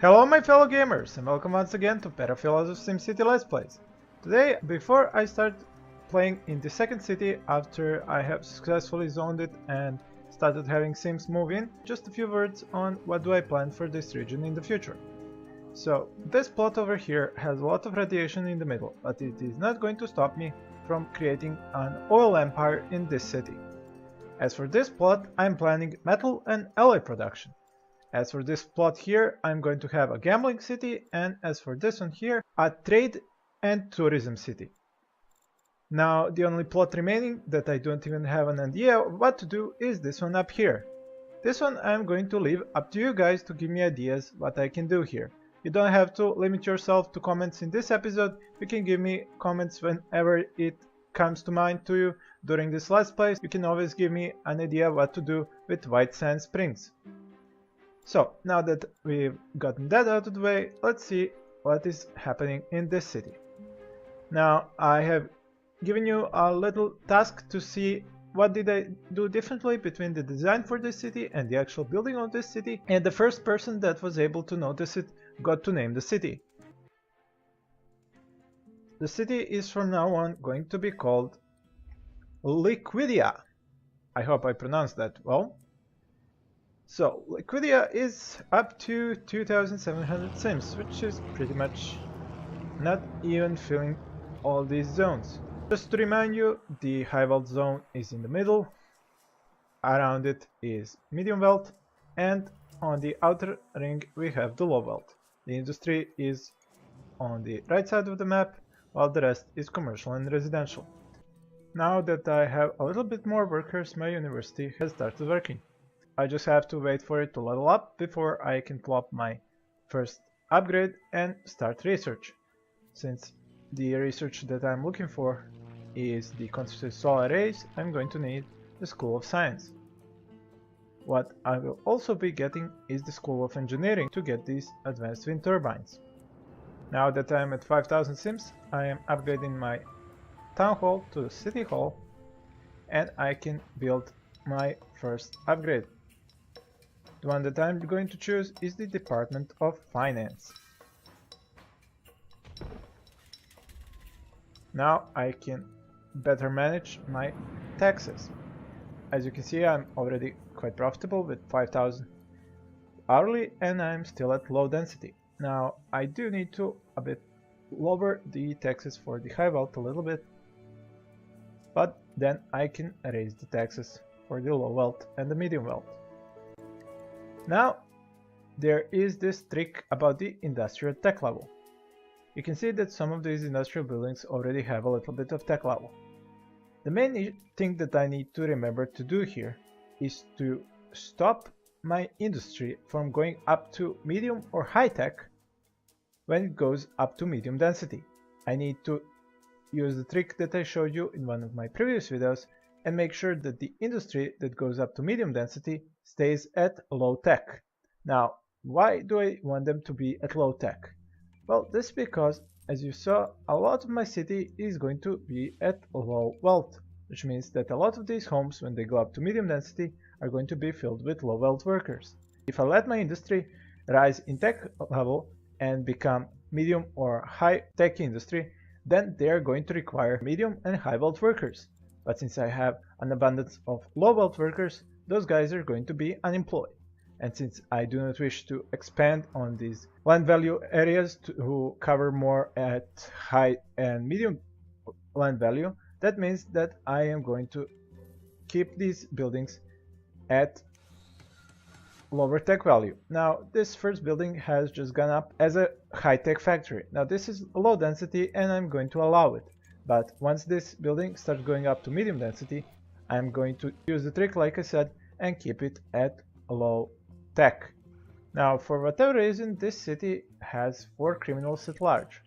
Hello my fellow gamers and welcome once again to Perafilozof SimCity Let's Plays. Today, before I start playing in the second city after I have successfully zoned it and started having Sims move in, just a few words on what do I plan for this region in the future. So, this plot over here has a lot of radiation in the middle, but it is not going to stop me from creating an oil empire in this city. As for this plot, I'm planning metal and alloy production. As for this plot here, I'm going to have a gambling city, and as for this one here, a trade and tourism city. Now, the only plot remaining that I don't even have an idea what to do is this one up here. This one I'm going to leave up to you guys to give me ideas what I can do here. You don't have to limit yourself to comments in this episode, you can give me comments whenever it comes to mind to you during this Let's Play. You can always give me an idea what to do with White Sand Springs. So, now that we've gotten that out of the way, let's see what is happening in this city. Now, I have given you a little task to see what did I do differently between the design for this city and the actual building of this city, and the first person that was able to notice it got to name the city. The city is from now on going to be called Liquidia. I hope I pronounced that well. So, Liquidia is up to 2700 sims, which is pretty much not even filling all these zones. Just to remind you, the high wealth zone is in the middle, around it is medium wealth, and on the outer ring we have the low wealth. The industry is on the right side of the map, while the rest is commercial and residential. Now that I have a little bit more workers, my university has started working. I just have to wait for it to level up before I can plop my first upgrade and start research. Since the research that I'm looking for is the concept of solar arrays, I'm going to need the School of Science. What I will also be getting is the School of Engineering to get these advanced wind turbines. Now that I'm at 5000 sims, I am upgrading my town hall to the city hall, and I can build my first upgrade. The one that I'm going to choose is the Department of Finance. Now I can better manage my taxes. As you can see, I'm already quite profitable with 5000 hourly, and I'm still at low density. Now I do need to a bit lower the taxes for the high wealth a little bit, but then I can raise the taxes for the low wealth and the medium wealth. Now, there is this trick about the industrial tech level. You can see that some of these industrial buildings already have a little bit of tech level. The main thing that I need to remember to do here is to stop my industry from going up to medium or high tech when it goes up to medium density. I need to use the trick that I showed you in one of my previous videos and make sure that the industry that goes up to medium density stays at low tech. Now, why do I want them to be at low tech? Well, this is because, as you saw, a lot of my city is going to be at low wealth, which means that a lot of these homes, when they go up to medium density, are going to be filled with low wealth workers. If I let my industry rise in tech level and become medium or high tech industry, then they are going to require medium and high wealth workers. But since I have an abundance of low wealth workers, those guys are going to be unemployed. And since I do not wish to expand on these land value areas to cover more at high and medium land value, that means that I am going to keep these buildings at lower tech value. Now, this first building has just gone up as a high-tech factory. Now, this is low density and I'm going to allow it. But once this building starts going up to medium density, I'm going to use the trick like I said and keep it at low tech. Now, for whatever reason, this city has 4 criminals at large,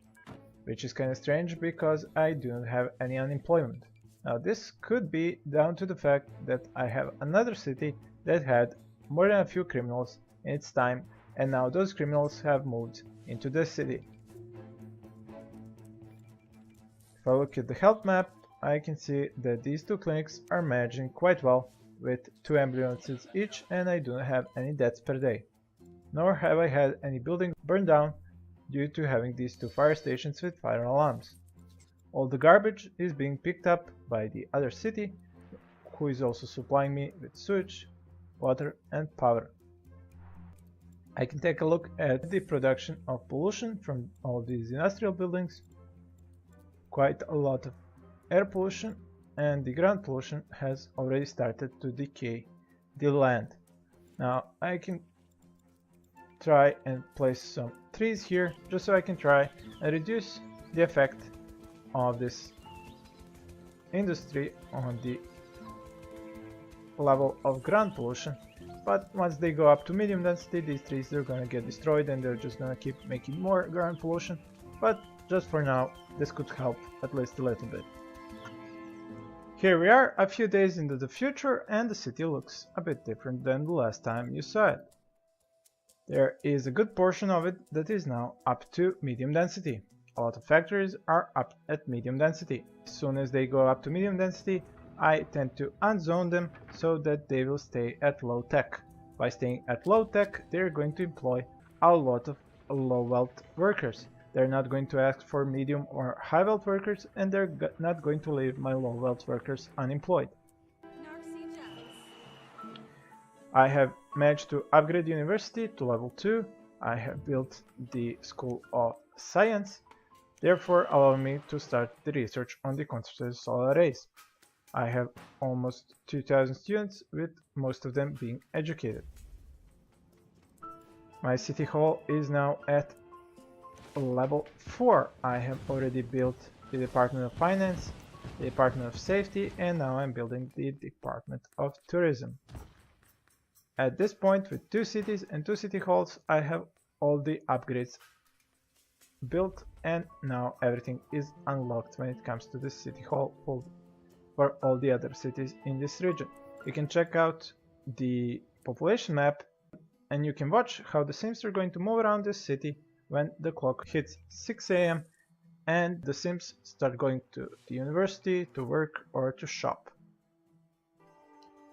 which is kind of strange because I do not have any unemployment. Now, this could be down to the fact that I have another city that had more than a few criminals in its time, and now those criminals have moved into this city. If I look at the health map, I can see that these 2 clinics are managing quite well with 2 ambulances each, and I do not have any deaths per day. nor have I had any building burned down due to having these 2 fire stations with fire alarms. All the garbage is being picked up by the other city, who is also supplying me with sewage, water and power. I can take a look at the production of pollution from all these industrial buildings. Quite a lot of air pollution, and the ground pollution has already started to decay the land. Now I can try and place some trees here just so I can try and reduce the effect of this industry on the level of ground pollution. But once they go up to medium density, these trees are gonna get destroyed and they're just gonna keep making more ground pollution. But just for now, this could help at least a little bit. Here we are, a few days into the future, and the city looks a bit different than the last time you saw it. There is a good portion of it that is now up to medium density. A lot of factories are up at medium density. As soon as they go up to medium density, I tend to unzone them so that they will stay at low tech. By staying at low tech, they're going to employ a lot of low wealth workers. They're not going to ask for medium or high wealth workers, and they're not going to leave my low wealth workers unemployed. I have managed to upgrade university to level 2. I have built the School of Science, therefore allowing me to start the research on the concentrated solar arrays. I have almost 2000 students, with most of them being educated. My city hall is now at level 4. I have already built the Department of Finance, the Department of Safety, and now I'm building the Department of Tourism. At this point, with 2 cities and 2 city halls, I have all the upgrades built, and now everything is unlocked when it comes to the city hall for all the other cities in this region. You can check out the population map and you can watch how the Sims are going to move around this city when the clock hits 6 AM and the Sims start going to the university, to work or to shop.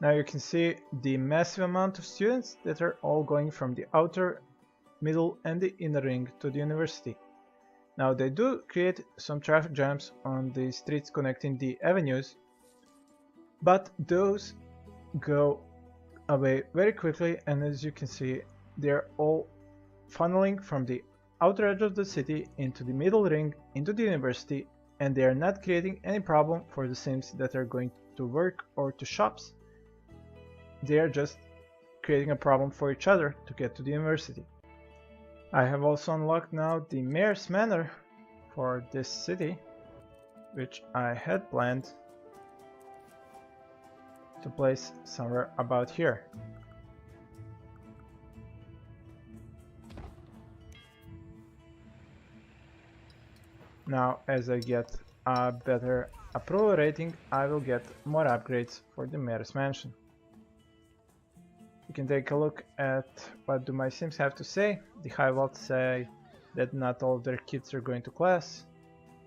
Now you can see the massive amount of students that are all going from the outer, middle and the inner ring to the university. Now they do create some traffic jams on the streets connecting the avenues, but those go away very quickly, and as you can see, they're all funneling from the outer edge of the city into the middle ring, into the university, and they are not creating any problem for the Sims that are going to work or to shops. They are just creating a problem for each other to get to the university. I have also unlocked now the Mayor's Manor for this city, which I had planned to place somewhere about here. Now, as I get a better approval rating, I will get more upgrades for the Mayor's Mansion. You can take a look at what do my Sims have to say. The high wealth say that not all of their kids are going to class,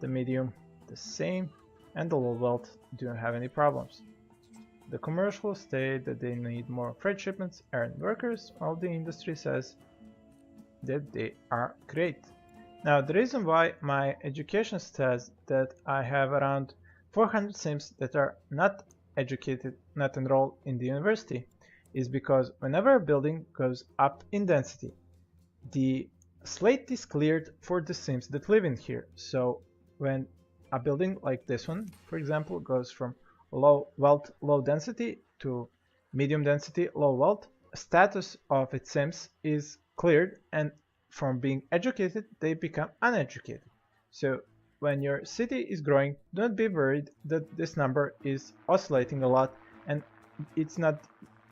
the medium the same, and the low wealth don't have any problems. The commercials state that they need more freight shipments and workers, while the industry says that they are great. Now, the reason why my education says that I have around 400 Sims that are not educated, not enrolled in the university, is because whenever a building goes up in density, the slate is cleared for the Sims that live in here. So when a building like this one, for example, goes from low wealth, low density to medium density, low wealth, status of its Sims is cleared, and from being educated, they become uneducated. So when your city is growing, don't be worried that this number is oscillating a lot and it's not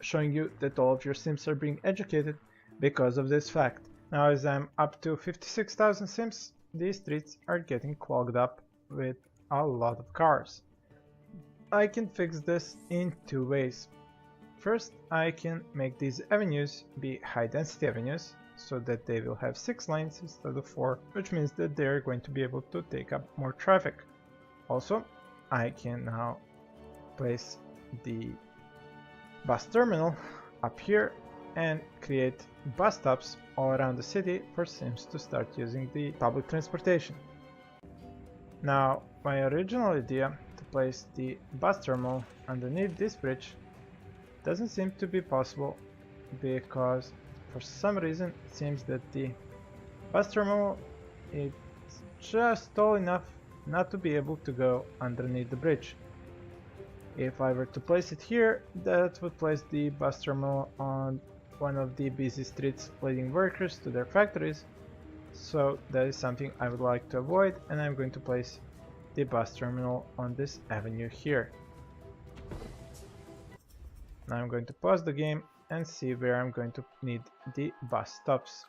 showing you that all of your Sims are being educated because of this fact. Now, as I'm up to 56,000 Sims, these streets are getting clogged up with a lot of cars. I can fix this in 2 ways. First, I can make these avenues be high density avenues, so that they will have 6 lanes instead of 4, which means that they're going to be able to take up more traffic. Also, I can now place the bus terminal up here and create bus stops all around the city for Sims to start using the public transportation. Now, my original idea to place the bus terminal underneath this bridge doesn't seem to be possible because for some reason it seems that the bus terminal is just tall enough not to be able to go underneath the bridge. If I were to place it here, that would place the bus terminal on one of the busy streets leading workers to their factories, so that is something I would like to avoid, and I'm going to place the bus terminal on this avenue here. Now I'm going to pause the game and see where I'm going to need the bus stops.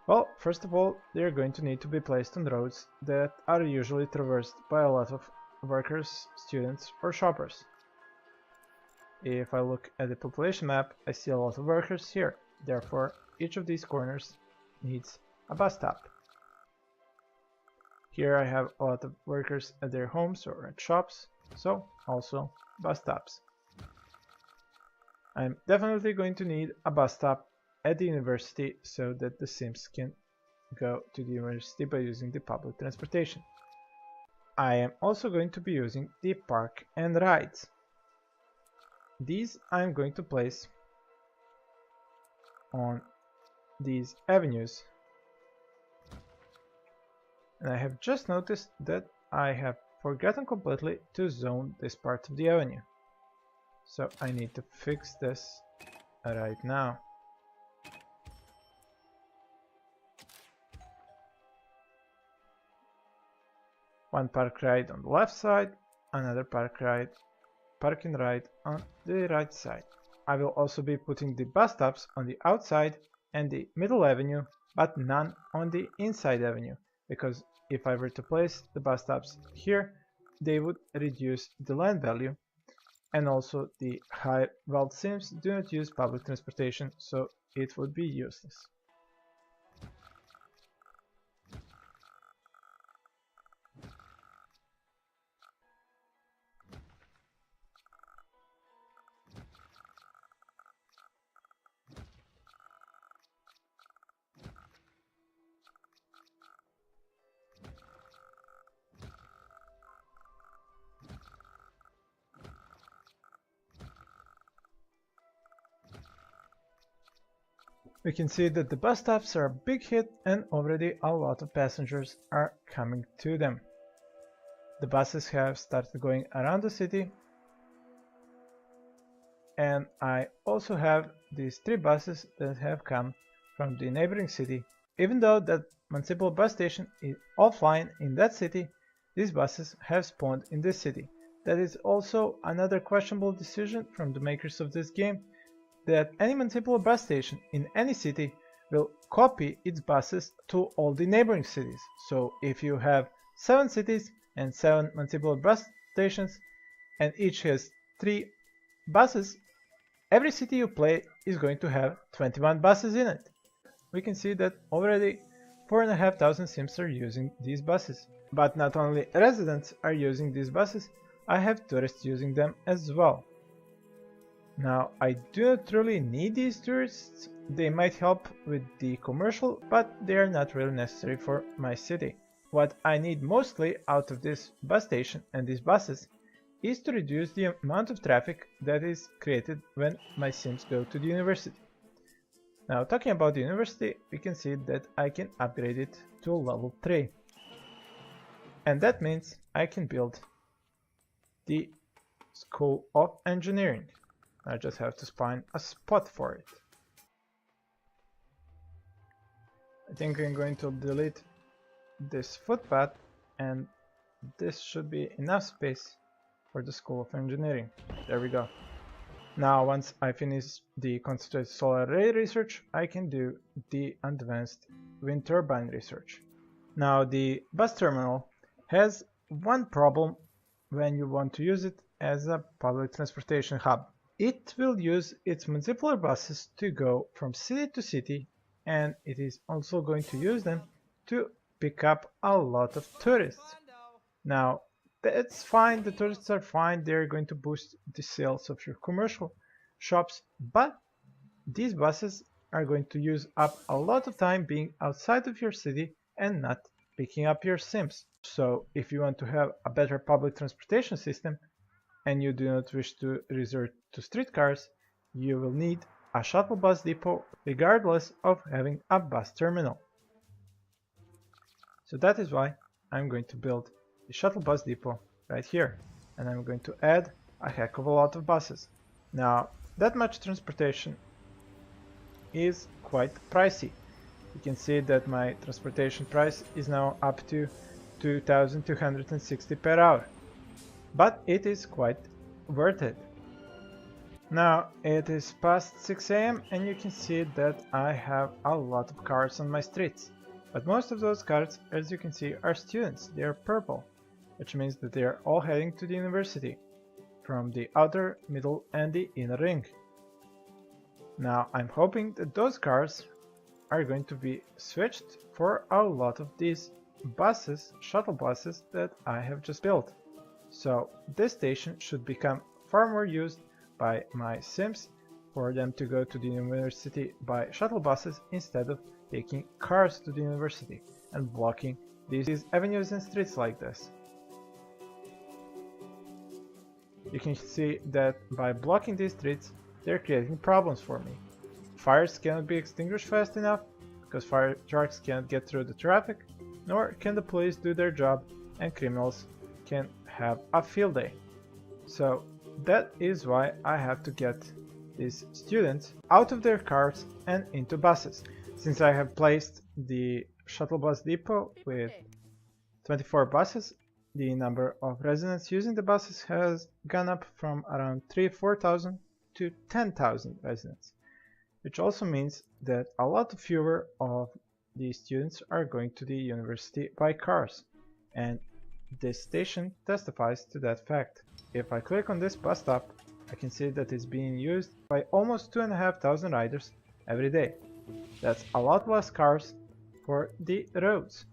Well, first of all, they're going to need to be placed on roads that are usually traversed by a lot of workers, students, or shoppers. If I look at the population map, I see a lot of workers here. Therefore, each of these corners needs a bus stop. Here I have a lot of workers at their homes or at shops, so also bus stops. I'm definitely going to need a bus stop at the university so that the Sims can go to the university by using the public transportation. I am also going to be using the park and rides. These I'm going to place on these avenues. And I have just noticed that I have forgotten completely to zone this part of the avenue. So I need to fix this right now. One park ride on the left side, another parking ride on the right side. I will also be putting the bus stops on the outside and the middle avenue, but none on the inside avenue, because if I were to place the bus stops here, they would reduce the land value, and also the high wealth Sims do not use public transportation, so it would be useless. We can see that the bus stops are a big hit and already a lot of passengers are coming to them. The buses have started going around the city, and I also have these 3 buses that have come from the neighboring city. Even though that municipal bus station is offline in that city, these buses have spawned in this city. That is also another questionable decision from the makers of this game, that any municipal bus station in any city will copy its buses to all the neighboring cities. So if you have 7 cities and 7 municipal bus stations and each has 3 buses, every city you play is going to have 21 buses in it. We can see that already 4,500 Sims are using these buses. But not only residents are using these buses, I have tourists using them as well. Now, I do not really need these tourists. They might help with the commercial, but they are not really necessary for my city. What I need mostly out of this bus station and these buses is to reduce the amount of traffic that is created when my Sims go to the university. Now, talking about the university, we can see that I can upgrade it to level 3. And that means I can build the School of Engineering. I just have to find a spot for it. I think I'm going to delete this footpath, and this should be enough space for the School of Engineering. There we go. Now, once I finish the concentrated solar array research, I can do the advanced wind turbine research. Now, the bus terminal has one problem when you want to use it as a public transportation hub. It will use its municipal buses to go from city to city, and it is also going to use them to pick up a lot of tourists. Now, that's fine, the tourists are fine, they're going to boost the sales of your commercial shops, but these buses are going to use up a lot of time being outside of your city and not picking up your Sims. So if you want to have a better public transportation system and you do not wish to resort to streetcars, you will need a shuttle bus depot regardless of having a bus terminal. So that is why I'm going to build the shuttle bus depot right here, and I'm going to add a heck of a lot of buses. Now, that much transportation is quite pricey. You can see that my transportation price is now up to 2,260 per hour, but it is quite worth it. Now it is past 6 AM and you can see that I have a lot of cars on my streets. But most of those cars, as you can see, are students. They are purple, which means that they are all heading to the university from the outer, middle and the inner ring. Now I'm hoping that those cars are going to be switched for a lot of these buses, shuttle buses that I have just built. So this station should become far more used by my Sims for them to go to the university by shuttle buses instead of taking cars to the university and blocking these avenues and streets like this. You can see that by blocking these streets, they're creating problems for me. Fires cannot be extinguished fast enough because fire trucks cannot get through the traffic, nor can the police do their job and criminals can have a field day. So that is why I have to get these students out of their cars and into buses. Since I have placed the shuttle bus depot with 24 buses, the number of residents using the buses has gone up from around 3,000–4,000 to 10,000 residents, which also means that a lot fewer of the students are going to the university by cars, and this station testifies to that fact. If I click on this bus stop, I can see that it's being used by almost 2,500 riders every day. That's a lot less cars for the roads,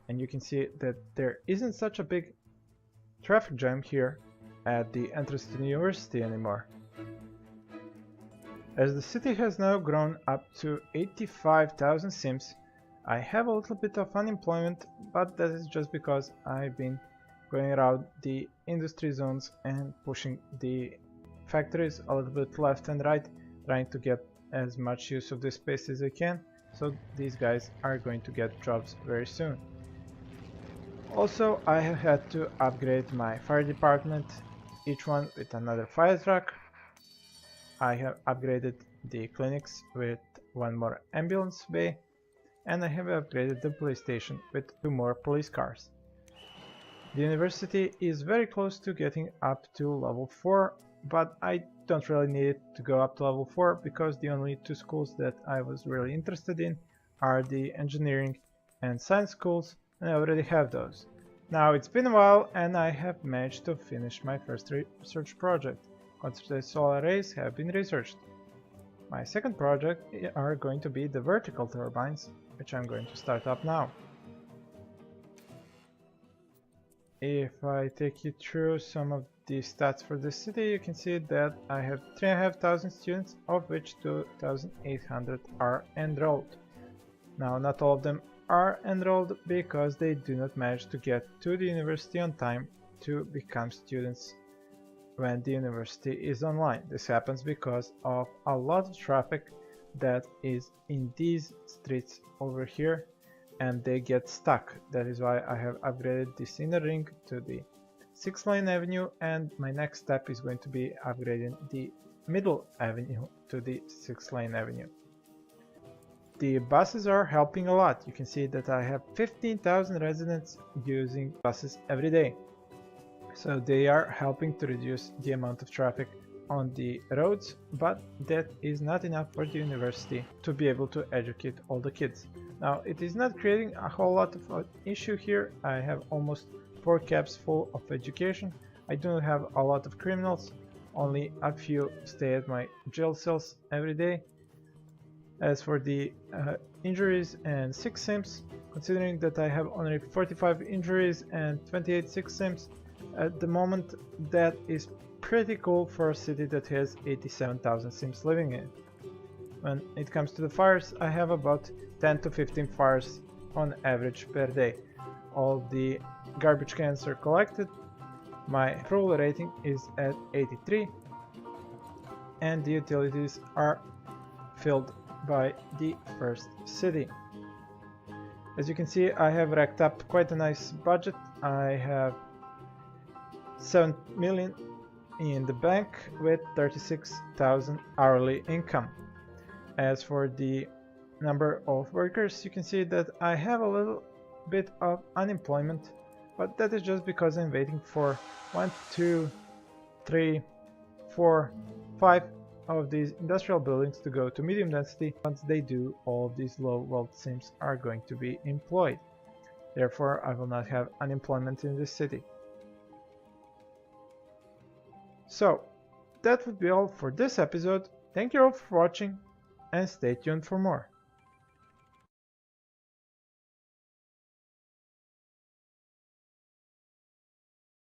and you can see that there isn't such a big traffic jam here at the entrance to the university anymore. As the city has now grown up to 85,000 Sims, I have a little bit of unemployment, but that is just because I've been going around the industry zones and pushing the factories a little bit left and right, trying to get as much use of this space as I can, so these guys are going to get jobs very soon. Also, I have had to upgrade my fire department, each one with another fire truck. I have upgraded the clinics with one more ambulance bay, and I have upgraded the police station with 2 more police cars. The university is very close to getting up to level 4, but I don't really need it to go up to level 4 because the only 2 schools that I was really interested in are the engineering and science schools, and I already have those. Now it's been a while and I have managed to finish my first research project. Concentrated solar arrays have been researched. My second project are going to be the vertical turbines, which I'm going to start up now. If I take you through some of the stats for the city, you can see that I have 3,500 students, of which 2,800 are enrolled. Now, not all of them are enrolled because they do not manage to get to the university on time to become students when the university is online. This happens because of a lot of traffic that is in these streets over here, and they get stuck. That is why I have upgraded this inner ring to the 6-lane avenue, and my next step is going to be upgrading the middle avenue to the 6-lane avenue. The buses are helping a lot. You can see that I have 15,000 residents using buses every day. So they are helping to reduce the amount of traffic on the roads, but that is not enough for the university to be able to educate all the kids. Now, it is not creating a whole lot of an issue here. I have almost 4 cabs full of education. I do not have a lot of criminals, only a few stay at my jail cells every day. As for the injuries and sick Sims, considering that I have only 45 injuries and 28 sick Sims at the moment, that is pretty cool for a city that has 87,000 Sims living in it. When it comes to the fires, I have about 10 to 15 fires on average per day. All the garbage cans are collected. My approval rating is at 83, and the utilities are filled by the first city. As you can see, I have racked up quite a nice budget. I have 7 million in the bank with 36,000 hourly income. As for the number of workers, you can see that I have a little bit of unemployment, but that is just because I'm waiting for 1, 2, 3, 4, 5 of these industrial buildings to go to medium density. Once they do, all of these low wealth sims are going to be employed. Therefore, I will not have unemployment in this city. So, that would be all for this episode. Thank you all for watching, and stay tuned for more.